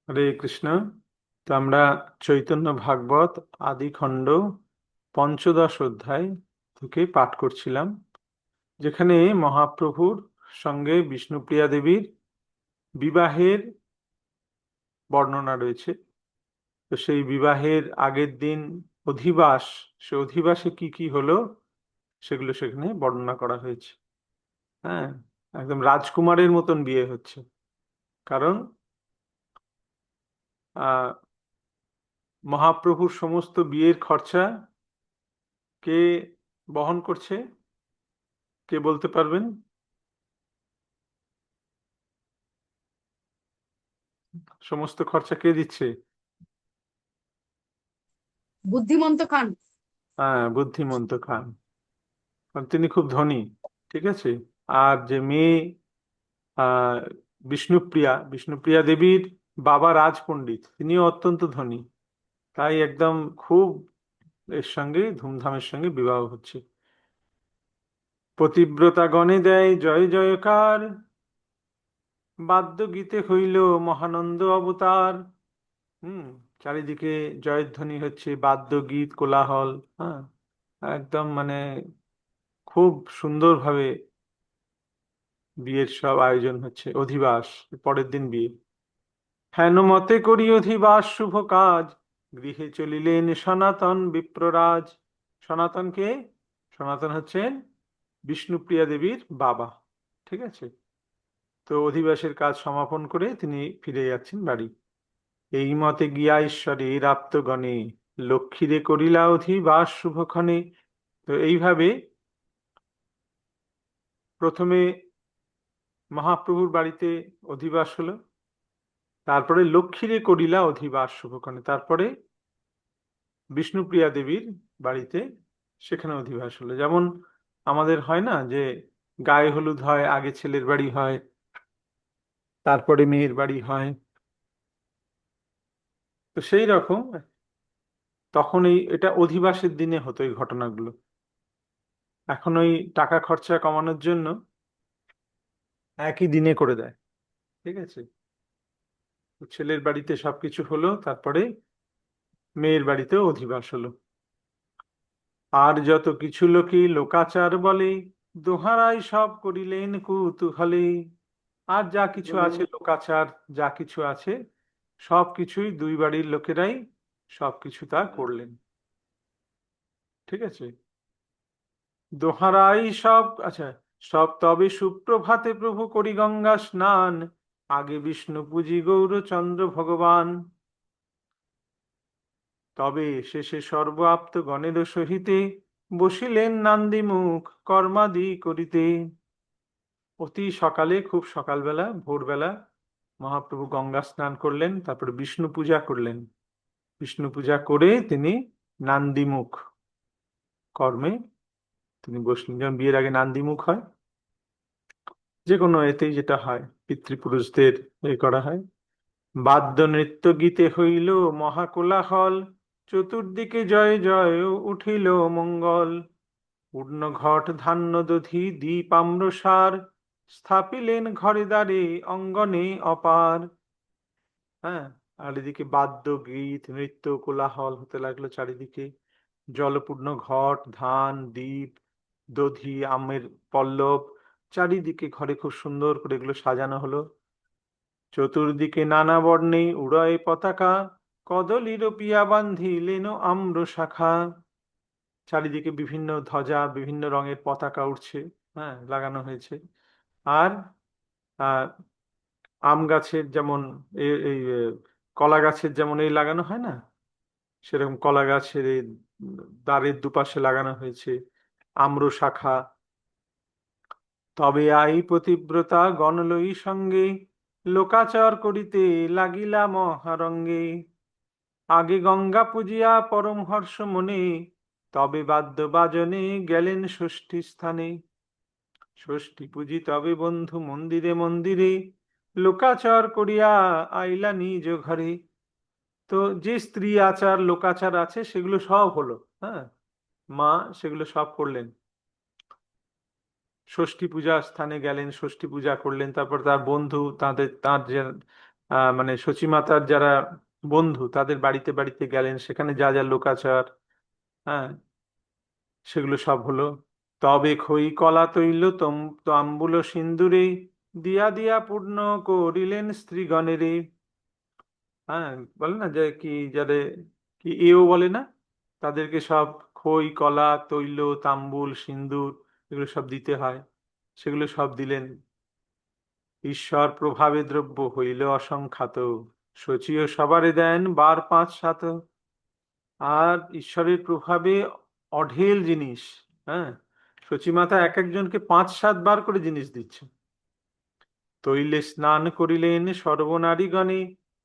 হরে কৃষ্ণ। তো আমরা চৈতন্য ভাগবত আদি খণ্ড পঞ্চদশ অধ্যায় থেকে পাঠ করছিলাম, যেখানে মহাপ্রভুর সঙ্গে বিষ্ণুপ্রিয়া দেবীর বিবাহের বর্ণনা রয়েছে। তো সেই বিবাহের আগের দিন অধিবাস, সে অধিবাসে কি কি হলো সেগুলো সেখানে বর্ণনা করা হয়েছে। হ্যাঁ, একদম রাজকুমারের মতন বিয়ে হচ্ছে। কারণ আহ মহাপ্রভুর সমস্ত বিয়ের খরচা কে বহন করছে? কে বলতে পারবেন? সমস্ত খরচা কে দিচ্ছে? বুদ্ধিমন্ত খান। হ্যাঁ, বুদ্ধিমন্ত খান। কারণ তিনি খুব ধনী। ঠিক আছে। আর যে মেয়ে আহ বিষ্ণুপ্রিয়া, বিষ্ণুপ্রিয়া দেবীর বাবা রাজপণ্ডিত, তিনিও অত্যন্ত ধনী। তাই একদম খুব এর সঙ্গে ধুমধামের সঙ্গে বিবাহ হচ্ছে। পতিব্রতা গণে দেয় জয় জয়কার, বাদ্য গীতে হইল মহানন্দ অবতার। হুম। চারিদিকে জয়ধ্বনি হচ্ছে, বাদ্য গীত কোলাহল। হ্যাঁ, একদম মানে খুব সুন্দরভাবে বিয়ের সব আয়োজন হচ্ছে। অধিবাস, পরের দিন বিয়ে। হেন মতে করি অধিবাস শুভ কাজ, গৃহে চলিলেন সনাতন বিপ্ররাজ। সনাতন কে? সনাতন হচ্ছেন বিষ্ণুপ্রিয়া দেবীর বাবা। ঠিক আছে। তো অধিবাসের কাজ সমাপন করে তিনি ফিরে যাচ্ছেন বাড়ি। এই মতে গিয়া ঈশ্বরের আপ্তগণে, লক্ষ্মীরে করিলা অধিবাস শুভক্ষণে। তো এইভাবে প্রথমে মহাপ্রভুর বাড়িতে অধিবাস হলো, তারপরে লক্ষ্মীরে করিলা অধিবাস শুভক্ষণে, তারপরে বিষ্ণুপ্রিয়া দেবীর বাড়িতে সেখানে অধিবাস হলো। যেমন আমাদের হয় না যে গায়ে হলুদ হয়, আগে ছেলের বাড়ি হয়, তারপরে মেয়ের বাড়ি হয়। তো সেই রকম তখন এটা অধিবাসের দিনে হতো এই ঘটনাগুলো। এখন ওই টাকা খরচা কমানোর জন্য একই দিনে করে দেয়। ঠিক আছে। তো ছেলের বাড়িতে সবকিছু হলো, তারপরে মেয়ের বাড়িতেও অধিবাস হলো। আর যত কিছু লোকে লোকাচার বলে, দোহারাই সব করিলেন কুতূহলে। আর যা কিছু আছে লোকাচার, যা কিছু আছে সব কিছুই দুই বাড়ির লোকেরাই সবকিছু তা করলেন। ঠিক আছে। দোহারাই সব, আচ্ছা, সব তবে সুপ্রভাতে প্রভু করি গঙ্গা স্নান, আগে বিষ্ণু পুজি গৌরচন্দ্র ভগবান। তবে শেষে সর্ব আপ্ত গণের সহিতে, বসিলেন নান্দিমুখ কর্মাদি করিতে। অতি সকালে, খুব সকালবেলা, ভোরবেলা মহাপ্রভু গঙ্গা স্নান করলেন, তারপরে বিষ্ণু পূজা করলেন। বিষ্ণু পূজা করে তিনি নান্দিমুখ কর্মে তিনি বসলেন। যেমন বিয়ের আগে নান্দিমুখ হয়, যে কোনো এতেই যেটা হয়, পিতৃপুরুষদের করা হয়। বাদ্য নৃত্য গীতে হইল মহাকোলাহল, চতুর্দিকে জয় জয় উঠিল মঙ্গল। পূর্ণ ঘট ধান্য দধি দীপ আম্রসার, স্থাপিলেন ঘরে দ্বারে অঙ্গনে অপার। হ্যাঁ। আর এদিকে বাদ্য গীত নৃত্য কোলাহল হতে লাগলো চারিদিকে। জলপূর্ণ ঘট, ধান, দীপ, দধি, আমের পল্লব, চারিদিকে ঘরে খুব সুন্দর করে এগুলো সাজানো হলো। চতুর্দিকে নানা বর্ণে উড়য় পতাকা, কদলীর পিয়া বান্ধিলেন আম্র শাখা। চারিদিকে বিভিন্ন ধ্বজা, বিভিন্ন রঙের পতাকা উঠছে। হ্যাঁ, লাগানো হয়েছে। আর আহ আম গাছের যেমন এই কলা গাছের যেমন এই লাগানো হয় না, সেরকম কলা গাছের এই দ্বারের দুপাশে লাগানো হয়েছে আম্র শাখা। তবে আই পতিব্রতা গণলই সঙ্গে, লোকাচার করিতে লাগিলা মহারঙ্গে। আগে গঙ্গা পূজিয়া পরম হর্ষ মনে, তবে বাদ্য বাজনে গেলেন ষষ্ঠী স্থানে। ষষ্ঠী পূজি তবে বন্ধু মন্দিরে মন্দিরে, লোকাচার করিয়া আইলা নিজ ঘরে। তো যে স্ত্রী আচার লোকাচার আছে সেগুলো সব হলো। হ্যাঁ, মা সেগুলো সব করলেন। ষষ্ঠী পূজা স্থানে গেলেন, ষষ্ঠী পূজা করলেন, তারপর তার বন্ধু, তার যে মানে সচিমাতার যারা বন্ধু তাদের বাড়িতে বাড়িতে গেলেন, সেখানে যা যা লোকাচার, হ্যাঁ, সেগুলো সব হলো। তবে খই কলা তৈল তাম্বুল সিন্দুরে দিয়া দিয়া পূর্ণ করিলেন স্ত্রীগণেরে। হ্যাঁ, বলে না যে কি যাদের কি এও বলে না, তাদেরকে সব খই কলা তৈল তাম্বুল সিন্দুর এগুলো সব দিতে হয়, সেগুলো সব দিলেন। ঈশ্বর প্রভাবে দ্রব্য হইল অসংখ্যাত, সচিও সবারে দেন বার পাঁচ সাত। আর ঈশ্বরের প্রভাবে অঢেল জিনিস, হ্যাঁ, সচিমাতা এক একজনকে পাঁচ সাত বার করে জিনিস দিচ্ছে। তৈলে স্নান করিলেন সর্বনারীগণে,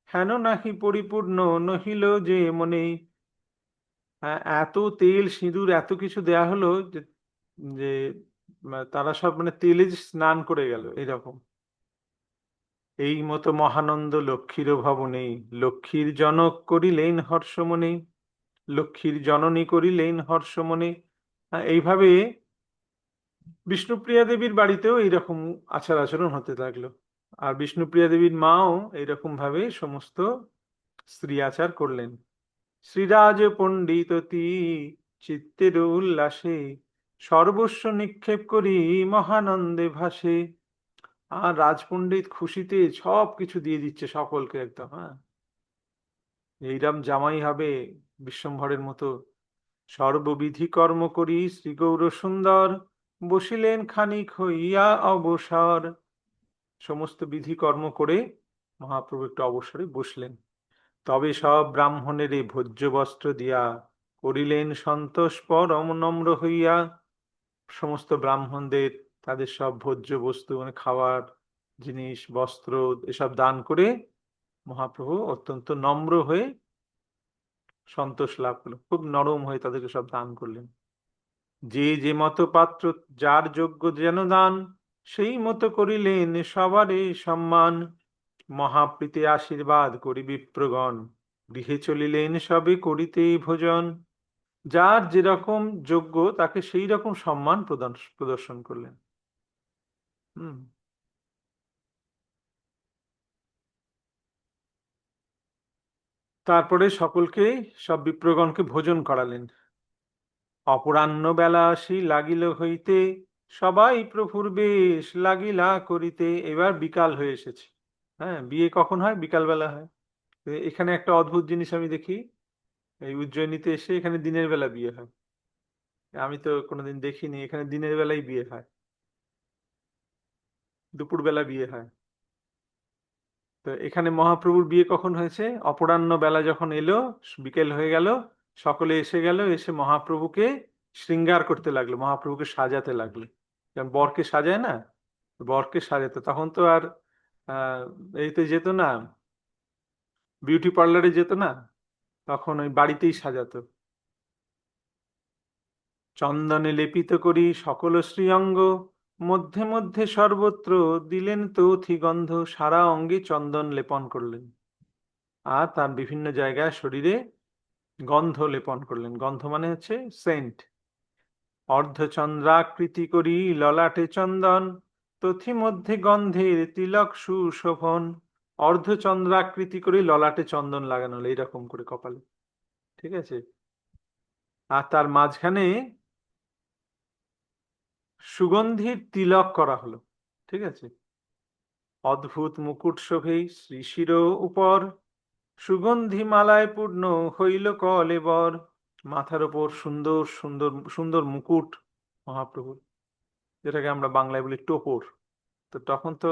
হেন নাহি পরিপূর্ণ নহিল যে মনে। হ্যাঁ, এত তেল সিঁদুর এত কিছু দেয়া হলো যে যে তারা সব মানে তেলে যে স্নান করে গেল এরকম। এই মতো মহানন্দ লক্ষ্মীর ভবনে, লক্ষ্মীর জনক করিলেন হর্ষমনে, লক্ষ্মীর জননী করিলেন হর্ষমনে। এইভাবে বিষ্ণুপ্রিয়া দেবীর বাড়িতেও এইরকম আচার আচরণ হতে লাগলো। আর বিষ্ণুপ্রিয়া দেবীর মাও এইরকম ভাবে সমস্ত স্ত্রী আচার করলেন। শ্রীরাজ পণ্ডিত অতি চিত্তের উল্লাসে, সর্বস্ব নিক্ষেপ করি মহানন্দে ভাসে। আর রাজপণ্ডিত খুশিতে সব কিছু দিয়ে দিচ্ছে সকলকে একদম, হ্যাঁ, এইরম জামাই হবে বিশ্বম্ভরের মতো। সর্ববিধি কর্ম করি শ্রী গৌর সুন্দর, বসিলেন খানিক হইয়া অবসর। সমস্ত বিধি কর্ম করে মহাপ্রভু একটু অবসরে বসলেন। তবে সব ব্রাহ্মণের ভোজ্য বস্ত্র দিয়া, করিলেন সন্তোষ পরম নম্র হইয়া। সমস্ত ব্রাহ্মণদের তাদের সব ভোজ্য বস্তু মানে খাওয়ার জিনিস বস্ত্র এসব দান করে মহাপ্রভু অত্যন্ত নম্র হয়ে সন্তোষ লাভ করলেন, খুব নরম হয়ে তাদেরকে সব দান করলেন। যে যে মত পাত্র যার যোগ্য যেন দান, সেই মতো করিলেন সবারে সম্মান। মহাপ্রীতি আশীর্বাদ করি বিপ্রগণ, গৃহে চলিলেন সবে করিতে ভোজন। যার যেরকম যোগ্য তাকে সেই রকম সম্মান প্রদর্শন করলেন। হুম। তারপরে সকলকে সব বিপ্রগণকে ভোজন করালেন। অপরাহ্ন বেলা আসি লাগিল হইতে, সবাই প্রভুর বেশ লাগিলা করিতে। এবার বিকাল হয়ে এসেছে। হ্যাঁ, বিয়ে কখন হয়? বিকাল বেলা হয়। তো এখানে একটা অদ্ভুত জিনিস আমি দেখি, এই উজ্জয়িনীতে এসে এখানে দিনের বেলা বিয়ে হয়। আমি তো কোনোদিন দেখিনি, এখানে দিনের বেলায় বিয়ে হয়, দুপুর বেলা বিয়ে হয়। তো এখানে মহাপ্রভুর বিয়ে কখন হয়েছে? অপরাহ্ন বেলা যখন এলো, বিকেল হয়ে গেল, সকলে এসে গেল, এসে মহাপ্রভুকে শৃঙ্গার করতে লাগলো, মহাপ্রভুকে সাজাতে লাগলো। যেমন বরকে সাজায় না, বরকে সাজাতো তখন তো আর আহ এইতে যেত না, বিউটি পার্লারে যেত না, তখন ওই বাড়িতেই সাজাতো। চন্দনে লেপিত করি সকল শ্রীঅঙ্গ, মধ্যে মধ্যে সর্বত্র দিলেন তৌথি গন্ধ। সারা অঙ্গে চন্দন লেপন করলেন, আর তার বিভিন্ন জায়গায় শরীরে গন্ধ লেপন করলেন। গন্ধ মানে হচ্ছে সেন্ট। অর্ধচন্দ্রাকৃতি করি ললাটে চন্দন, তথি মধ্যে গন্ধের তিলক সুশোভন। অর্ধচন্দ্রাকৃতি করে ললাটে চন্দন লাগানো হলো এইরকম করে কপালে, ঠিক আছে। আর তার মাঝখানে সুগন্ধির তিলক করা হলো, ঠিক আছে। অদ্ভুত মুকুট শোভে শ্রী শির উপর, সুগন্ধি মালায় পূর্ণ হইল কলেবর। মাথার ওপর সুন্দর সুন্দর সুন্দর মুকুট মহাপ্রভুর, যেটাকে আমরা বাংলায় বলি টোপর। তো তখন তো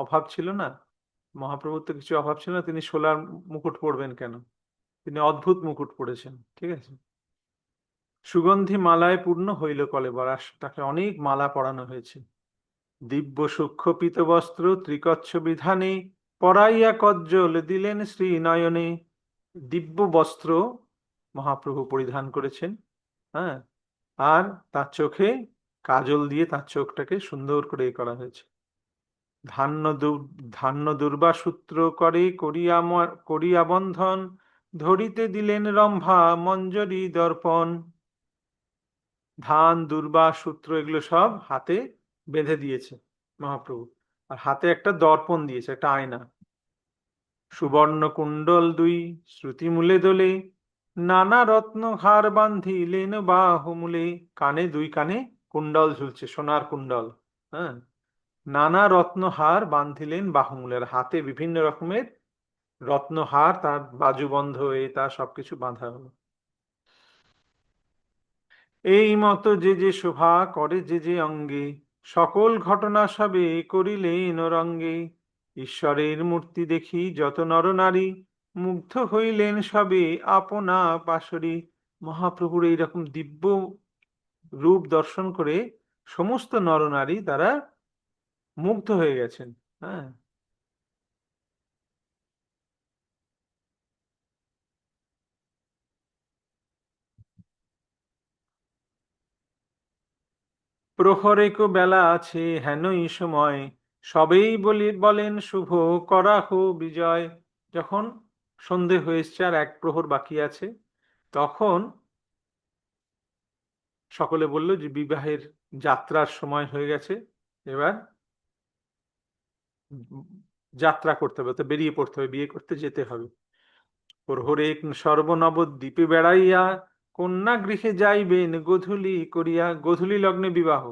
অভাব ছিল না, মহাপ্রভুর তো কিছু অভাব ছিল না, তিনি সোলার মুকুট পরবেন কেন? তিনি অদ্ভুত মুকুট পরেছেন, ঠিক আছে। সুগন্ধি মালায় পূর্ণ হইল কলেবর, আর তাকে অনেক মালা পরানো হয়েছে। দিব্য সূক্ষ্ম পীতবস্ত্র ত্রিকচ্ছ বিধানে, পরাইয়া কজ্জল দিলেন শ্রী নয়নে। দিব্য বস্ত্র মহাপ্রভু পরিধান করেছেন, হ্যাঁ, আর তার চোখে কাজল দিয়ে তার চোখটাকে সুন্দর করে করা হয়েছে। ধান্য ধান্য দুর্বা সূত্র করে করিয়া বন্ধন, ধরিতে দিলেন রম্ভা মঞ্জরি দর্পণ। ধান দুর্বা সূত্র এগুলো সব হাতে বেঁধে দিয়েছে মহাপ্রভু, আর হাতে একটা দর্পণ দিয়েছে, একটা আয়না। সুবর্ণ কুণ্ডল দুই শ্রুতিমূলে দোলে, নানা রত্ন হার বান্ধিলেন বাহুমূলে। কানে, দুই কানে কুণ্ডল ঝুলছে, সোনার কুণ্ডল। হ্যাঁ, নানা রত্নহার বান্ধিলেন বাহুমূলের, হাতে বিভিন্ন রকমের রত্নহার, তার বাজুবন্ধ হয়ে তার সবকিছু বাঁধা হলো। এই মতো যে যে শোভা করে যে যে অঙ্গে, সকল ঘটনা সবে করিলেন রঙ্গে। ঈশ্বরের মূর্তি দেখি যত নরনারী, মুগ্ধ হইলেন সবে আপনা পাশরি। মহাপ্রভুর এইরকম দিব্য রূপ দর্শন করে সমস্ত নরনারী তারা মুগ্ধ হয়ে গেছেন। হ্যাঁ, প্রহরেক বেলা আছে হেনই সময়, সবেই বলেন শুভ করাহ বিজয়। যখন সন্ধে হয়ে এসছে আর এক প্রহর বাকি আছে, তখন সকলে বলল যে বিবাহের যাত্রার সময় হয়ে গেছে, এবার যাত্রা করতে হবে, তো বেরিয়ে পড়তে হবে, বিয়ে করতে যেতে হবে। প্রহরে সর্বনবদ্বীপে বেড়াইয়া, কন্যা গৃহে যাইবেন গোধূলি করিয়া। গোধূলি লগ্নে বিবাহ,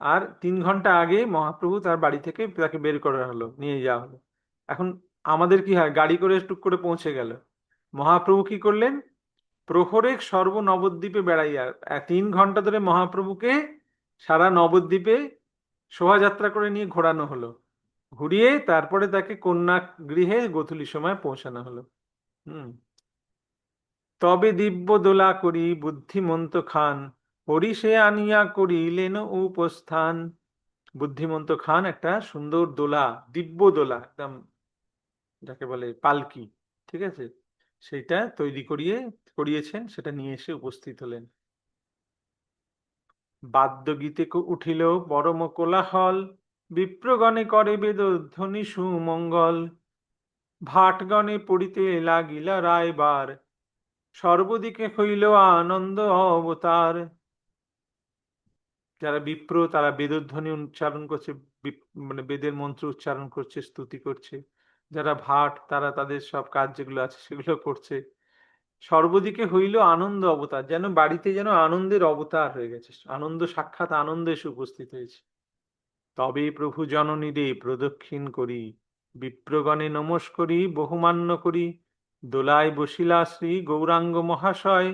আর 3 ঘন্টা আগে মহাপ্রভু তার বাড়ি থেকে তাকে বের করা হলো, নিয়ে যাওয়া হলো। এখন আমাদের কি হয়, গাড়ি করে টুক করে পৌঁছে গেল। মহাপ্রভু কি করলেন, প্রহরে সর্ব নবদ্বীপে বেড়াইয়া, 3 ঘন্টা ধরে মহাপ্রভুকে সারা নবদ্বীপে শোভাযাত্রা করে নিয়ে ঘোরানো হলো, ঘুরিয়ে তারপরে তাকে কন্যা গৃহে গোধূলির সময় পৌঁছানো হলো। হুম। তবে দিব্য দোলা করি বুদ্ধিমন্ত খান, হরি সে আনিয়া করিলেন উপস্থান। বুদ্ধিমন্ত খান একটা সুন্দর দোলা, দিব্য দোলা একদম, যাকে বলে পালকি, ঠিক আছে, সেইটা তৈরি করিয়েছেন, সেটা নিয়ে এসে উপস্থিত হলেন। বাদ্যগীতে উঠিল পরম কোলাহল, বিপ্রগণে করে বেদধ্বনি সুমঙ্গল। ভাটগণে পড়িতে লাগিলা রায়বার, সর্বদিকে হইল আনন্দ অবতার। যারা বিপ্র তারা বেদধ্বনি উচ্চারণ করছে, মানে বেদের মন্ত্র উচ্চারণ করছে, স্তুতি করছে। যারা ভাট তারা তাদের সব কাজ যেগুলো আছে সেগুলো করছে। সর্বদিকে হইল আনন্দ অবতার, যেন বাড়িতে যেন আনন্দের অবতার হয়ে গেছে, আনন্দ সাক্ষাৎ আনন্দ এসে উপস্থিত হয়েছে। তবে প্রভু জননীরে প্রদক্ষিণ করি, বিপ্রগণে নমস্করি বহুমান্য করি। দোলায় বসিলা শ্রী গৌরাঙ্গ মহাশয়,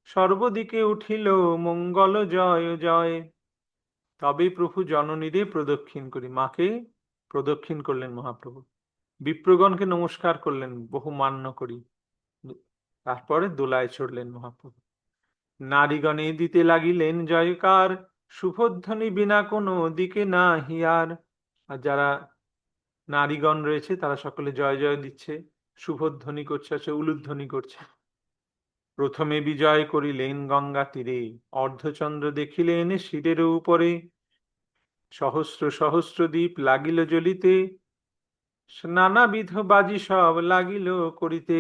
সর্বদিকে উঠিল মঙ্গল জয় জয়। তবে প্রভু জননীরে প্রদক্ষিণ করি, মাকে প্রদক্ষিণ করলেন মহাপ্রভু, বিপ্রগণকে নমস্কার করলেন বহু মান্য করি, তারপরে দোলায় চড়লেন মহাপ্রভু। নারীগণে দিতে লাগিলেন জয়কার, শুভধ্বনি বিনা কোনো দিকে না হিয়ার। আর যারা নারীগণ রয়েছে তারা সকলে জয় জয় দিচ্ছে, শুভধ্বনি করছে, আছে উলুধ্বনি করছে। প্রথমে বিজয় করিলেন গঙ্গা তীরে, অর্ধচন্দ্র দেখিলেন শিরের উপরে। সহস্র সহস্র দ্বীপ লাগিল জ্বলিতে, নানাবিধ বাজি সব লাগিল করিতে।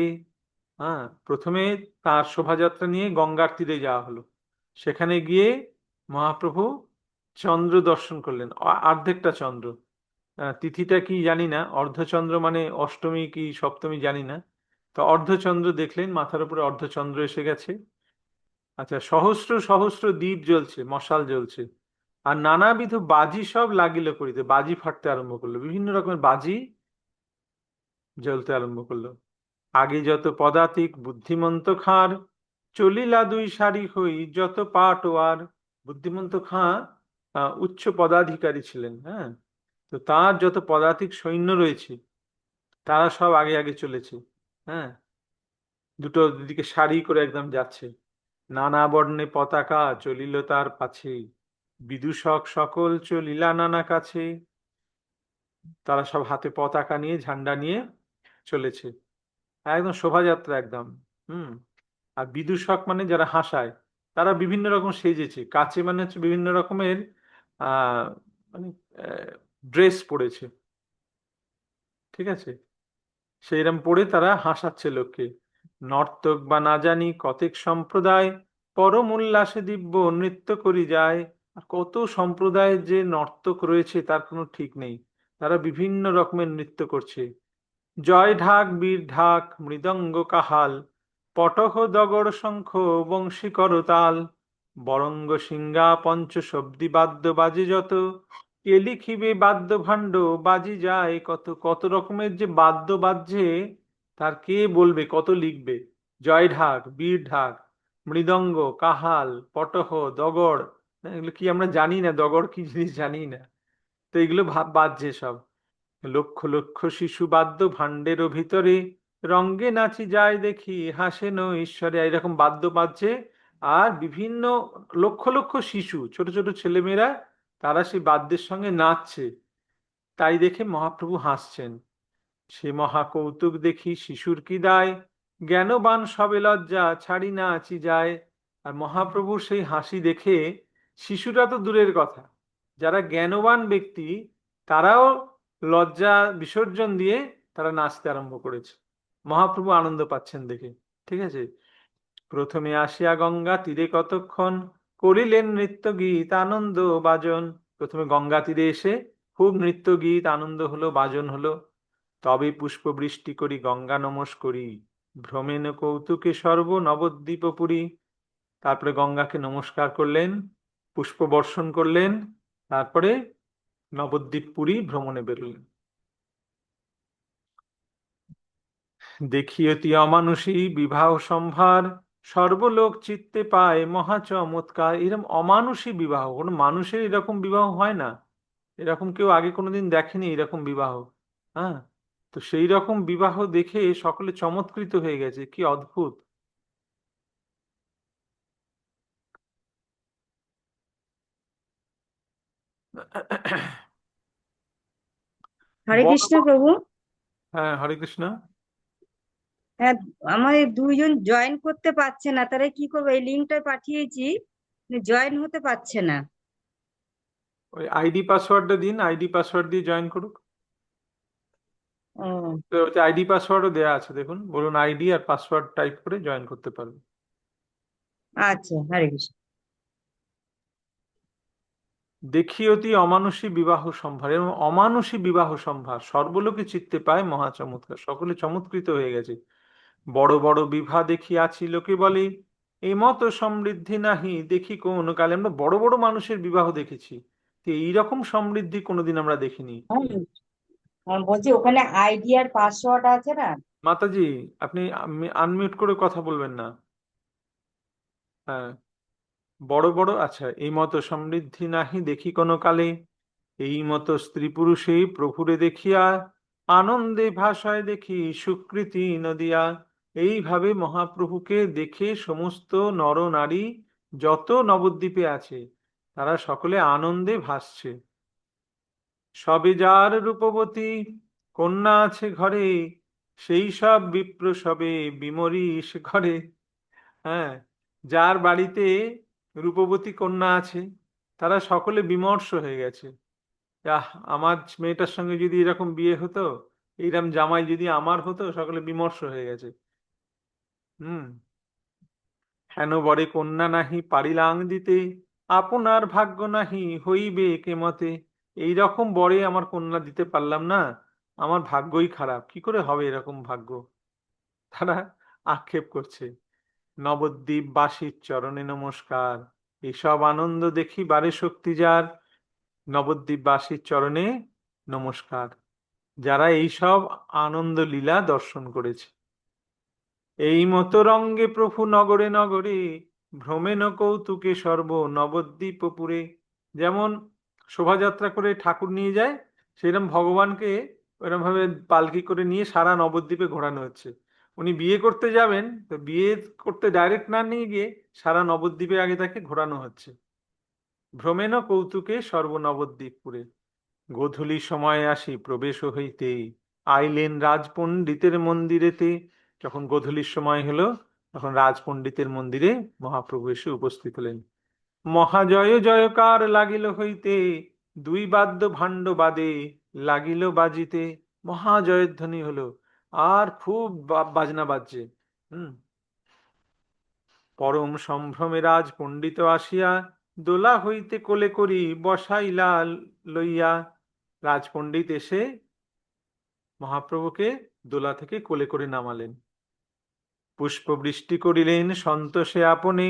হ্যাঁ, প্রথমে তার শোভাযাত্রা নিয়ে গঙ্গার তীরে যাওয়া হলো, সেখানে গিয়ে মহাপ্রভু চন্দ্র দর্শন করলেন, অর্ধেকটা চন্দ্র। তিথিটা কি জানি না, অর্ধচন্দ্র মানে অষ্টমী কি সপ্তমী জানি না, তো অর্ধচন্দ্র দেখলেন, মাথার উপরে অর্ধচন্দ্র এসে গেছে। আচ্ছা, সহস্র সহস্র দ্বীপ জ্বলছে, মশাল জ্বলছে, আর নানাবিধ বাজি সব লাগিল করিতে, বাজি ফাটতে আরম্ভ করলো, বিভিন্ন রকমের বাজি জ্বলতে আরম্ভ করলো। আগে যত পদাতিক বুদ্ধিমন্ত খাঁর, চলিলা দুই সারি হই যত পাটোয়ার। বুদ্ধিমন্ত খাঁ উচ্চ পদাধিকারী ছিলেন। হ্যাঁ, তো তার যত পদাতিক সৈন্য রয়েছে তারা সব আগে আগে চলেছে। হ্যাঁ, দুটো দিকে সারি করে একদম যাচ্ছে। নানা বর্ণে পতাকা চলিল তার পাছে, বিদূষক সকল চলিলা নানা কাছে। তারা সব হাতে পতাকা নিয়ে, ঝান্ডা নিয়ে চলেছে, একদম শোভাযাত্রা একদম। হুম। আর বিদূষক মানে যারা হাসায়, তারা বিভিন্ন রকম সেজেছে, কাছে মানে হচ্ছে বিভিন্ন রকমের আহ মানে ড্রেস পরেছে, ঠিক আছে, সেইরকম পরে তারা হাসাচ্ছে লোককে। নর্তক বা না জানি কতেক সম্প্রদায়, পরম উল্লাসে দিব্য নৃত্য করি যায়। আর কত সম্প্রদায়ের যে নর্তক রয়েছে তার কোনো ঠিক নেই, তারা বিভিন্ন রকমের নৃত্য করছে। জয় ঢাক বীর ঢাক মৃদঙ্গ কাহাল পটহ দগড় শঙ্খ বংশী করতাল বরঙ্গ সিংহা পঞ্চশব্দী বাদ্য বাজে যত কে লিখিবে বাদ্য ভাণ্ড বাজি যায় কত, কত রকমের যে বাদ্য বাজছে তার কে বলবে, কত লিখবে। জয় ঢাক বীর ঢাক মৃদঙ্গ কাহাল পটহ দগড়, এগুলো কি আমরা জানি না, দগড় কি জিনিস জানি না, তো এগুলো বাজছে সব। লক্ষ লক্ষ শিশু বাদ্য ভাণ্ডেরও ভিতরে রঙ্গে নাচি যায় দেখি হাসেন ঈশ্বরে, এরকম বাদ্য বাজছে। আর বিভিন্ন লক্ষ লক্ষ শিশু, ছোট ছোট ছেলেমেয়েরা, তারা সেই বাদ্যের সঙ্গে নাচছে, তাই দেখে মহাপ্রভু হাসছেন। সে মহা কৌতুক দেখি শিশুর কি দায়, জ্ঞানবান সবে লজ্জা ছাড়ি না আছি যায়। আর মহাপ্রভুর সেই হাসি দেখে শিশুরা তো দূরের কথা, যারা জ্ঞানবান ব্যক্তি তারাও লজ্জা বিসর্জন দিয়ে তারা নাচতে আরম্ভ করেছে, মহাপ্রভু আনন্দ পাচ্ছেন দেখে। ঠিক আছে। প্রথমে আসিয়া গঙ্গা তীরে কতক্ষণ করিলেন নৃত্য গীত আনন্দ বাজন। প্রথমে গঙ্গা তীরে এসে খুব নৃত্য গীত আনন্দ হলো, বাজন হলো। তবে পুষ্প বৃষ্টি করি গঙ্গা নমস্ করি ভ্রমেন কৌতুকে সর্ব নবদ্বীপপুরী। তারপরে গঙ্গাকে নমস্কার করলেন, পুষ্প বর্ষণ করলেন, তারপরে নবদ্বীপ পুরী ভ্রমণে বেরোলেন। দেখি অতি অমানুষী বিবাহ সম্ভার সর্বলোক চিত্তে পায় মহা চমৎকার। এরকম অমানুষী বিবাহ, কোনো মানুষের এরকম বিবাহ হয় না, এরকম কেউ আগে কোনোদিন দেখেনি এরকম বিবাহ। হ্যাঁ, তো সেই রকম বিবাহ দেখে সকলে চমৎকৃত হয়ে গেছে, কি অদ্ভুত। হরে বড় কৃষ্ণ প্রভু। হ্যাঁ, হরে কৃষ্ণ। হ্যাঁ, আমাদের দুইজন জয়েন করতে পারছে না, তারা কি করবো? এই লিঙ্কটা পাঠিয়েছি, জয়েন হতে পারছে না। ওই আইডি পাসওয়ার্ডটা দিন, আইডি পাসওয়ার্ড দিয়ে জয়েন করুক। ও তো ওতে আইডি পাসওয়ার্ডও দেওয়া আছে, দেখুন, বলুন আইডি আর পাসওয়ার্ড টাইপ করে জয়েন করতে পারবে। আচ্ছা, হরে কৃষ্ণ। দেখি অতি অমানুষী বিবাহ সম্ভার, এবং অমানুষী বিবাহ সম্ভার সর্বলোকে চিত্তে পায় মহা চমৎকার, সকলে চমৎকৃত হয়ে গেছে। বড় বড় বিভা দেখিয়াছি লোকে বলে এমত সমৃদ্ধি নাহি দেখি কোন কালে। আমরা বড় বড় মানুষের বিবাহ দেখেছি, তো এইরকম সমৃদ্ধি কোনোদিন আমরা দেখিনি। বলছি ওখানে আইডি আর পাসওয়ার্ড আছে না? মাতাজি, আপনি আনমিউট করে কথা বলবেন না। হ্যাঁ, বড় বড়, আচ্ছা, এই মতো সমৃদ্ধি নাহি দেখি কোনো কালে, এই মতো স্ত্রী পুরুষে প্রভুরে দেখিয়া আনন্দে ভাষায় দেখি সুকৃতি নদিয়া। এইভাবে মহাপ্রভুকে দেখে সমস্ত নর নারী যত নবদ্বীপে আছে তারা সকলে আনন্দে ভাসছে। সবে যার রূপবতী কন্যা আছে ঘরে, সেই সব বিপ্র সবে বিমরিষ ঘরে। হ্যাঁ, যার বাড়িতে রূপবতী কন্যা আছে তারা সকলে বিমর্ষ হয়ে গেছে। আহ, আমার মেয়েটার সঙ্গে যদি এরকম বিয়ে হতো, এইরকম জামাই যদি আমার হতো, সকলে বিমর্ষ হয়ে গেছে। হুম। হেন বরে কন্যা নাহি পারিলাং দিতে, আপনার ভাগ্য নাহি হইবে কে মতে। এইরকম বরে আমার কন্যা দিতে পারলাম না, আমার ভাগ্যই খারাপ, কি করে হবে এরকম ভাগ্য, তারা আক্ষেপ করছে। নবদ্বীপ বাসীর চরণে নমস্কার, এসব আনন্দ দেখি বারে শক্তি যার। নবদ্বীপ বাসীর চরণে নমস্কার, যারা এইসব আনন্দ লীলা দর্শন করেছে। এই মতো রঙ্গে প্রভু নগরে নগরে ভ্রমেন কৌতুকে সর্ব নবদ্বীপপুরে। যেমন শোভাযাত্রা করে ঠাকুর নিয়ে যায়, সেরকম ভগবানকে ওরকম ভাবে পালকি করে নিয়ে সারা নবদ্বীপে ঘোরানো হচ্ছে। উনি বিয়ে করতে যাবেন, তো বিয়ে করতে ডাইরেক্ট না নিয়ে গিয়ে সারা নবদ্বীপে আগে তাকে ঘোরানো হচ্ছে। ভ্রমেন কৌতুকে সর্ব নবদ্বীপপুরে। গোধূলি সময় আসি প্রবেশ হইতে আইলেন রাজপণ্ডিতের মন্দিরেতে। যখন গোধূলির সময় হলো, তখন রাজপণ্ডিতের মন্দিরে মহাপ্রভু এসে উপস্থিত হলেন। মহাজয় জয়কার লাগিল হইতে, দুই বাদ্য ভাণ্ড বাদে লাগিল বাজিতে। মহাজয়ধ্বনি হলো, আর খুব বাজনা বাজছে। হুম। পরম সম্ভ্রমে রাজ পণ্ডিত আসিয়া দোলা হইতে কোলে করি বসাইলা লইয়া। রাজপণ্ডিত এসে মহাপ্রভুকে দোলা থেকে কোলে করে নামালেন। পুষ্পবৃষ্টি করিলেন সন্তোষে আপনে,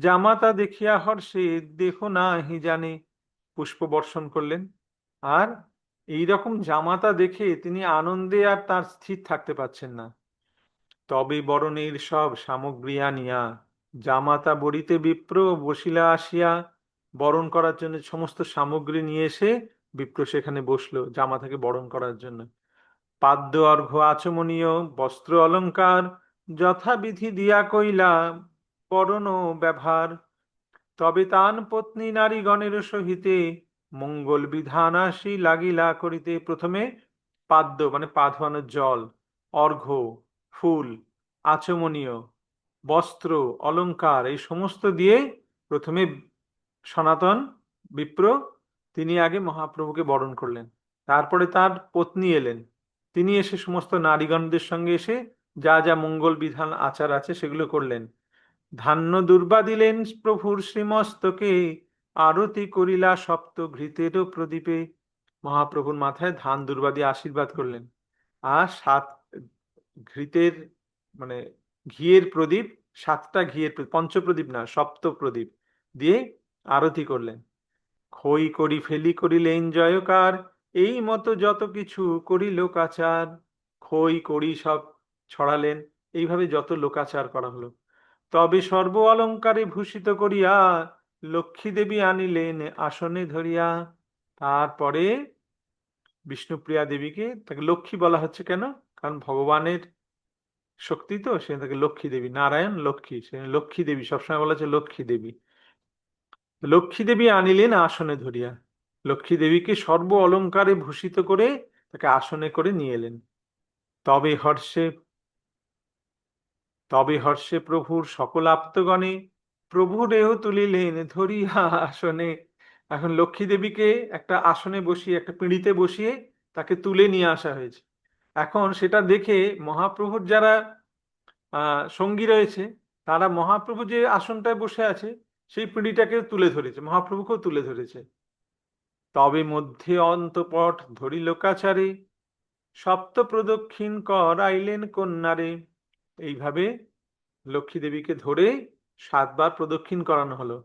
জামাতা দেখিয়া হর্ষে দেহ নাহি জানে। পুষ্প বর্ষণ করলেন, আর এই রকম জামাতা দেখে তিনি আনন্দে আর তার স্থির থাকতে পারছেন না। তবে বরণের সব সামগ্রী আনিয়া জামাতা বরিতে বিপ্র বসিলা আসিয়া। বরণ করার জন্য সমস্ত সামগ্রী নিয়ে এসে বিপ্র সেখানে বসলো জামাতাকে বরণ করার জন্য। পাদ্য অর্ঘ্য আচমনীয় বস্ত্র অলঙ্কার যথাবিধি দিয়া কইলা বরণ ব্যবহার। তবে তান পত্নী নারীগণের সহিতে মঙ্গল বিধান আসি লাগিলা করিতে। প্রথমে পাদ্য মানে পা ধোয়ানোর জল, অর্ঘ্য ফুল, আচমনীয় বস্ত্র অলংকার এই সমস্ত দিয়ে প্রথমে সনাতন বিপ্র তিনি আগে মহাপ্রভুকে বরণ করলেন। তারপরে তার পত্নী এলেন, তিনি এসে সমস্ত নারীগণদের সঙ্গে এসে যা যা মঙ্গল বিধান আচার আছে সেগুলো করলেন। ধান্য দুর্বা দিলেন প্রভুর শ্রীমস্তকে, আরতি করিলা সপ্ত ঘৃতেরও প্রদীপে। মহাপ্রভুর মাথায় ধান দুর্বা দিয়ে আশীর্বাদ করলেন, আর সাত ঘৃতের মানে ঘিয়ের প্রদীপ, সাতটা ঘিয়ের পঞ্চপ্রদীপ না সপ্ত প্রদীপ দিয়ে আরতি করলেন। খই করি ফেলি করিলেন জয়কার, এই মতো যত কিছু করি লোকাচার। খই করি সব ছড়ালেন, এইভাবে যত লোকাচার করা হলো। তবে সর্ব অলঙ্কারে ভূষিত করিয়া লক্ষ্মী দেবী আনিলেন আসনে ধরিয়া। তারপরে বিষ্ণুপ্রিয়া দেবীকে, তাকে লক্ষ্মী বলা হচ্ছে কেন? কারণ ভগবানের শক্তি তো, সে তাকে লক্ষ্মী দেবী, নারায়ণ লক্ষ্মী, সে লক্ষ্মী দেবী, সবসময় বলা হচ্ছে লক্ষ্মী দেবী। লক্ষ্মী দেবী আনিলেন আসনে ধরিয়া, লক্ষ্মী দেবীকে সর্ব অলঙ্কারে ভূষিত করে তাকে আসনে করে নিয়ে এলেন। তবে হর্ষে তবে হর্ষে প্রভুর সকল আপ্তগণে, প্রভু দেহ তুলিলেন ধরিয়া আসনে। এখন লক্ষ্মী দেবীকে একটা আসনে বসিয়ে, একটা পিঁড়িতে বসিয়ে তাকে তুলে নিয়ে আসা হয়েছে। এখন সেটা দেখে মহাপ্রভুর যারা সঙ্গী রয়েছে, তারা মহাপ্রভু যে আসনটায় বসে আছে সেই পিঁড়িটাকে তুলে ধরেছে, মহাপ্রভুকেও তুলে ধরেছে। তবে মধ্যে অন্তপট ধরি লোকাচারে, সপ্ত প্রদক্ষিণ করাইলেন কন্যারে। এইভাবে লক্ষ্মী দেবীকে ধরে 7 বার প্রদক্ষিণ করানো হলো।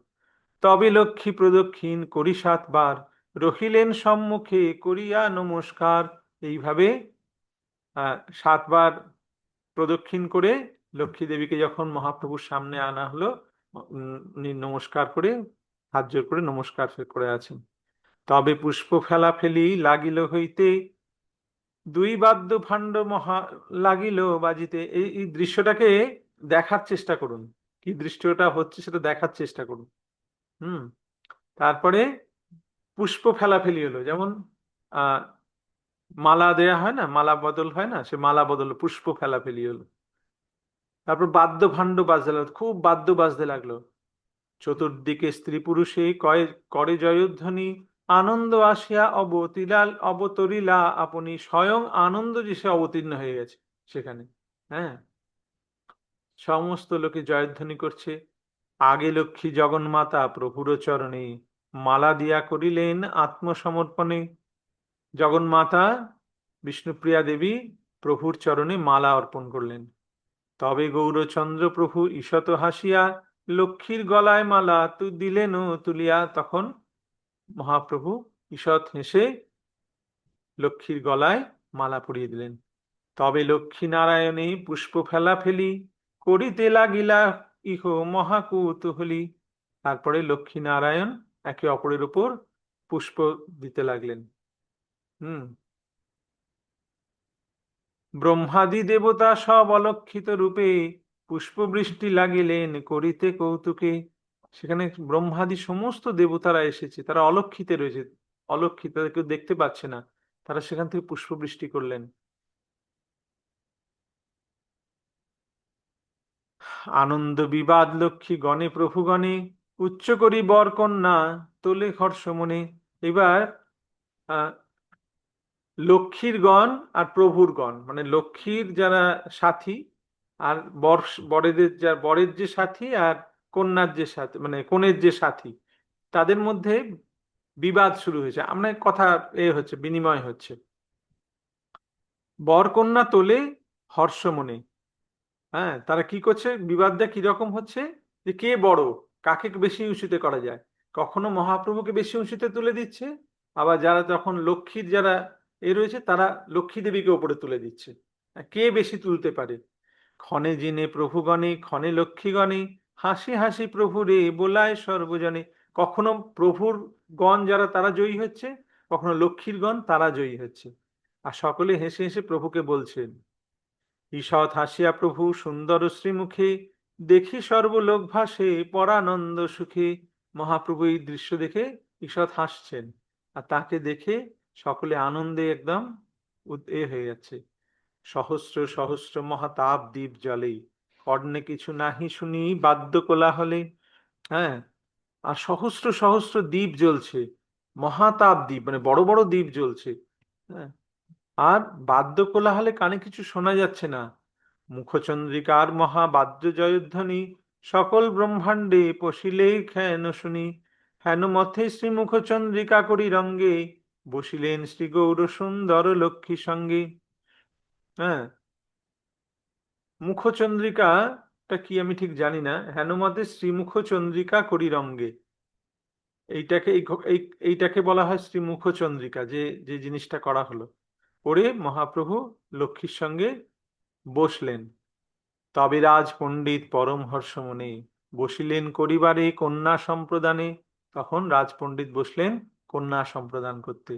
তবে লক্ষ্মী প্রদক্ষিণ করি 7 বার, রহিলেন সম্মুখে করিয়া নমস্কার। এইভাবে 7 বার প্রদক্ষিণ করে লক্ষ্মী দেবীকে যখন মহাপ্রভুর সামনে আনা হলো, উনি নমস্কার করে হাত জোড় করে নমস্কার করে আছেন। তবে পুষ্প ফেলা ফেলি লাগিল হইতে, দুই বাদ্য ভাণ্ড মহা লাগিল বাজিতে। এই দৃশ্যটাকে দেখার চেষ্টা করুন, কি দৃশ্যটা হচ্ছে সেটা দেখার চেষ্টা করুন। হুম। তারপরে পুষ্প ফেলাফেলি হলো, যেমন আহ মালা দেয়া হয় না, মালা বদল হয় না, সে মালা বদল পুষ্প ফেলাফেলি হলো। তারপর বাদ্য ভাণ্ড বাজতে লাগলো, খুব বাদ্য বাজতে লাগলো। চতুর্দিকে স্ত্রী পুরুষে কয় করে জয়ধ্বনি, আনন্দ আসিয়া অবতরিলা আপনি। স্বয়ং আনন্দ যে সে অবতীর্ণ হয়ে গেছে সেখানে। হ্যাঁ, সমস্ত লোকে জয়ধ্বনি করছে। আগে লক্ষ্মী জগন্মাতা প্রভুর চরণে মালা দিয়া করিলেন আত্মসমর্পণে। জগন্মাতা বিষ্ণুপ্রিয়া দেবী প্রভুর চরণে মালা অর্পণ করলেন। তবে গৌরচন্দ্র প্রভু ঈষৎ হাসিয়া লক্ষ্মীর গলায় মালা দিলেন তুলিয়া। তখন মহাপ্রভু ঈষৎ হেসে লক্ষ্মীর গলায় মালা পরিয়ে দিলেন। তবে লক্ষ্মী নারায়ণে পুষ্প ফেলা ফেলি করিতে লাগিলা ইহ মহাকুতূহলী। তারপরে লক্ষ্মী নারায়ণ একে অপরের উপর পুষ্প দিতে লাগলেন। হুম। ব্রহ্মাদি দেবতা সব অলক্ষিত রূপে পুষ্পবৃষ্টি লাগিলেন করিতে কৌতুকে। সেখানে ব্রহ্মাদি সমস্ত দেবতারা এসেছে, তারা অলক্ষিতে রয়েছে, অলক্ষিত, কেউ দেখতে পাচ্ছে না, তারা সেখান থেকে পুষ্পবৃষ্টি করলেন। আনন্দ বিবাদ লক্ষ্মী গণে প্রভু গণে, উচ্চ করি বর কন্যা তোলে হর্ষ মনে। এবার আহ লক্ষ্মীর গণ আর প্রভুর গণ, মানে লক্ষ্মীর যারা সাথী আর বরের যে সাথী আর কন্যার যে সাথী, মানে কনের যে সাথী, তাদের মধ্যে বিবাদ শুরু হয়েছে, আমরা কথা হচ্ছে, বিনিময় হচ্ছে। বরকন্যা তোলে হর্ষ মনে। হ্যাঁ, তারা কি করছে, বিবাদটা কিরকম হচ্ছে, যে কে বড়, কাকে বেশি উঁচুতে করা যায়। কখনো মহাপ্রভুকে বেশি উঁচুতে তুলে দিচ্ছে, আবার যারা তখন লক্ষ্মীর যারা রয়েছে তারা লক্ষ্মী দেবীকে ওপরে তুলে দিচ্ছে। কে বেশি তুলতে পারে। ক্ষণে জিনে প্রভুগণে ক্ষণে লক্ষ্মীগণে, হাসি হাসি প্রভু রে বোলায় সর্বজনে। কখনো প্রভুর গণ যারা তারা জয়ী হচ্ছে, কখনো লক্ষ্মীর গণ তারা জয়ী হচ্ছে। আর সকলে হেসে হেসে প্রভুকে বলছেন। ঈষৎ হাসিয়া প্রভু সুন্দর শ্রীমুখে, দেখি সর্বলোক ভাসে পরানন্দ সুখে। মহাপ্রভু এই দৃশ্য দেখে ঈষৎ হাসছেন, আর তাকে দেখে সকলে আনন্দে একদম হয়ে যাচ্ছে। সহস্র সহস্র মহাতাপ দ্বীপ জ্বলে, কর্ণে কিছু নাহি শুনি বাদ্য কোলাহলে। হ্যাঁ, আর সহস্র সহস্র দ্বীপ জ্বলছে, মহাতাপ দ্বীপ মানে বড় বড় দ্বীপ জ্বলছে। হ্যাঁ, আর বাদ্য কোলাহলে কানে কিছু শোনা যাচ্ছে না। মুখচন্দ্রিকার মহাবাদ্য জয়ধ্বনি, সকল ব্রহ্মাণ্ডে পশিলে খেন শুনি। হেন মথে শ্রী মুখচন্দ্রিকা করি রঙ্গে, বসিলেন শ্রী গৌর সুন্দর লক্ষ্মী সঙ্গে। হ্যাঁ, মুখচন্দ্রিকাটা কি আমি ঠিক জানি না, হেন মতে শ্রীমুখ চন্দ্রিকা করি রঙ্গে, এইটাকে এইটাকে বলা হয় শ্রীমুখ চন্দ্রিকা, যে যে জিনিসটা করা হলো। করে মহাপ্রভু লক্ষ্মীর সঙ্গে বসলেন। তবে রাজ পণ্ডিত পরম হর্ষ মনে, বসিলেন করিবারে কন্যা সম্প্রদানে। তখন রাজ পণ্ডিত বসলেন কন্যা সম্প্রদান করতে।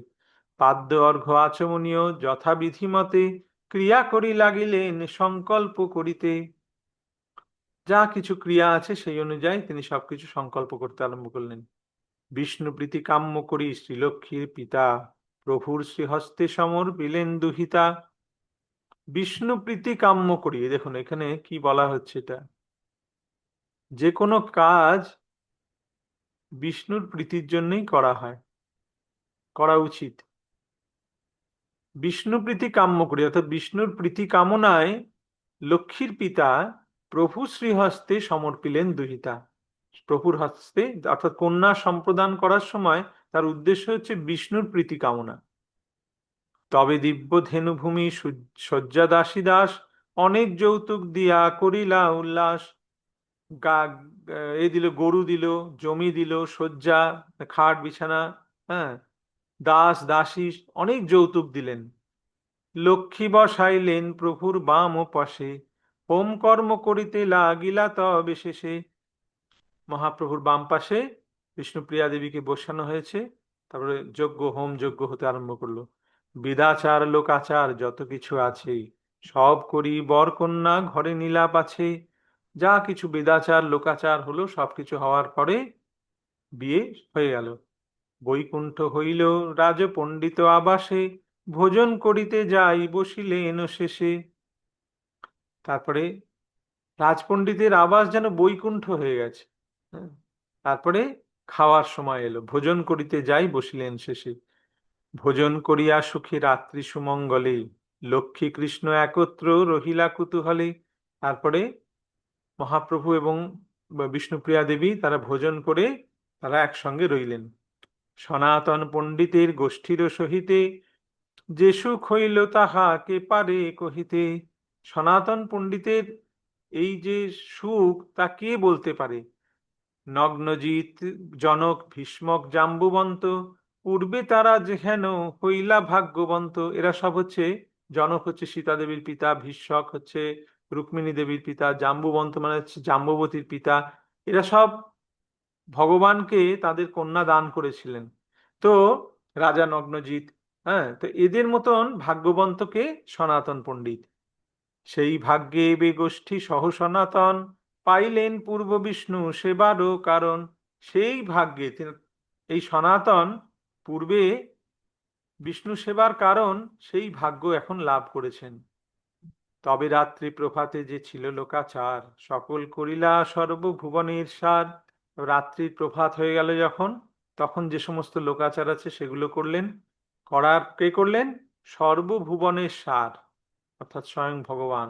পাদ্য অর্ঘ্য আচমনীয় যথাবিধি মতে, ক্রিয়া করি লাগিলেন সংকল্প করিতে। যা কিছু ক্রিয়া আছে সেই অনুযায়ী তিনি সবকিছু সংকল্প করতে আরম্ভ করলেন। বিষ্ণু প্রীতি কাম্য করি শ্রীলক্ষ্মীর পিতা, প্রভুর শ্রীহস্তে সমর্পিলেন দুহিতা। বিষ্ণু প্রীতি কাম্য করি, দেখুন এখানে কি বলা হচ্ছে, এটা যে কোনো কাজ বিষ্ণুর প্রীতির জন্যই করা হয়, করা উচিত। বিষ্ণু প্রীতি কাম্য করি অর্থাৎ বিষ্ণুর প্রীতি কামনায় লক্ষ্মীর পিতা প্রভু শ্রীহস্তে সমর্পিলেন দুহিতা। প্রভুর হস্তে অর্থাৎ কন্যা সম্প্রদান করার সময় তার উদ্দেশ্য হচ্ছে বিষ্ণুর প্রীতি কামনা। তবে দিব্য ধেনুভূমি শয্যা দাসী দাস, অনেক যৌতুক দিয়া করিলা উল্লাস। গা দিল, গরু দিল, জমি দিল, শয্যা খাট বিছানা, হ্যাঁ, দাস দাসী, অনেক যৌতুক দিলেন। লক্ষ্মী বসাইলেন প্রভুর বাম ও পাশে, হোম কর্ম করিতে লাগিলা তবে শেষে। মহাপ্রভুর বাম পাশে বিষ্ণুপ্রিয়া দেবীকে বসানো হয়েছে। তারপরে যজ্ঞ হোম যজ্ঞ হতে আরম্ভ করলো। বিদাচার লোকাচার যত কিছু আছে, সব করি বর কন্যা ঘরে নীলাপ আছে। যা কিছু বেদাচার লোকাচার হলো সবকিছু হওয়ার পরে বিয়ে হয়ে গেল। বৈকুণ্ঠ হইল রাজ পণ্ডিত আবাসে, ভোজন করিতে যাই বসিলেন শেষে। তারপরে রাজপণ্ডিতের আবাস যেন বৈকুণ্ঠ হয়ে গেছে। হ্যাঁ, তারপরে খাওয়ার সময় এলো, ভোজন করিতে যাই বসিলেন শেষে। ভোজন করিয়া সুখী রাত্রি সুমঙ্গলে, লক্ষ্মী কৃষ্ণ একত্র রহিলা কুতূহলে। তারপরে মহাপ্রভু এবং বিষ্ণুপ্রিয়া দেবী তারা ভোজন করে তারা একসঙ্গে রইলেন। সনাতন পণ্ডিতের গোষ্ঠীর সহিতে, যে সুখ হইল তাহা কে পারে কহিতে। সনাতন পণ্ডিতের এই যে সুখ তা কে বলতে পারে। নগ্নজিৎ জনক ভীষ্মক জাম্বুবন্ত, পূর্বে তারা যেহেন হইলা ভাগ্যবন্ত। এরা সব হচ্ছে, জনক হচ্ছে সীতা দেবীর পিতা, ভীষ্মক হচ্ছে রুক্মিণী দেবীর পিতা, জাম্বুবন্ত মানে হচ্ছে জাম্বুবতীর পিতা। এরা সব ভগবানকে তাদের কন্যা দান করেছিলেন। তো রাজা নগ্নজিৎ, হ্যাঁ, তো এদের মতন ভাগ্যবন্তকে সনাতন পণ্ডিত। সেই ভাগ্যে এবে গোষ্ঠী সহ সনাতন, পাইলেন পূর্ব বিষ্ণু সেবারও কারণ। সেই ভাগ্যে এই সনাতন পূর্বে বিষ্ণু সেবার কারণ, সেই ভাগ্য এখন লাভ করেছেন। তবে রাত্রি প্রভাতে যে ছিল লোকাচার, সকল করিলা সর্বভুবনের সার। রাত্রির প্রভাত হয়ে গেল যখন, তখন যে সমস্ত লোকাচার আছে সেগুলো করলেন। করার কে করলেন? সর্বভুবনের সার অর্থাৎ স্বয়ং ভগবান।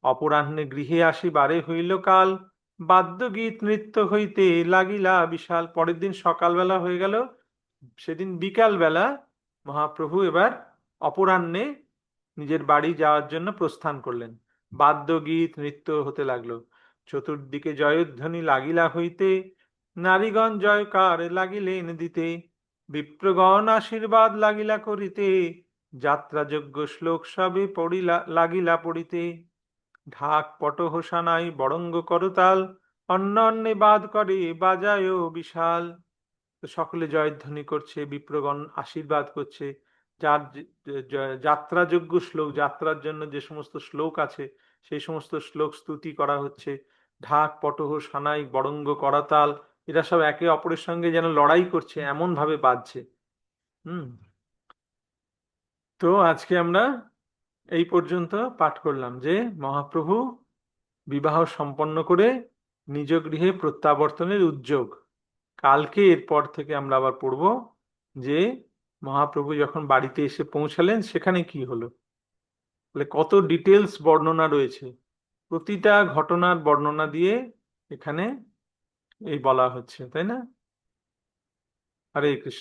অপরাহ্নে গৃহে আসি বারে হইল কাল, বাদ্যগীত নৃত্য হইতে লাগিলা বিশাল। পরের দিন সকালবেলা হয়ে গেল, সেদিন বিকাল বেলা মহাপ্রভু এবার অপরাহ্নে নিজের বাড়ি যাওয়ার জন্য প্রস্থান করলেন। বাদ্যগীত নৃত্য হতে লাগলো। চতুর্দিকে জয়ধ্বনি লাগিলা হইতে, নারীগণ জয়কার লাগিলেন দিতে, বিপ্রগণ আশীর্বাদ লাগিলা করিতে, যাত্রাযোগ্য শ্লোক সবে পড়িলা লাগিলা পড়িতে। ঢাক পটহোসানাই বড়ঙ্গ করতাল, অন্য অন্যে বাদ করে বাজায় বিশাল। তো সকলে জয়ধ্বনি করছে, বিপ্রগণ আশীর্বাদ করছে। যার যাত্রাযোগ্য শ্লোক, যাত্রার জন্য যে সমস্ত শ্লোক আছে সেই সমস্ত শ্লোক স্তুতি করা হচ্ছে। ঢাক পটহ সানাই বড়ঙ্গ করতাল, এরা সব একে অপরের সঙ্গে যেন লড়াই করছে এমন ভাবে বাজছে। হুম। তো আজকে আমরা এই পর্যন্ত পাঠ করলাম যে মহাপ্রভু বিবাহ সম্পন্ন করে নিজ গৃহে প্রত্যাবর্তনের উদ্যোগ। কালকে এরপর থেকে আমরা আবার পড়ব যে মহাপ্রভু যখন বাড়িতে এসে পৌঁছালেন সেখানে কি হলো, মানে কত ডিটেলস বর্ণনা রয়েছে, প্রতিটা ঘটনার বর্ণনা দিয়ে এখানে এই বলা হচ্ছে, তাই না? হরে কৃষ্ণ।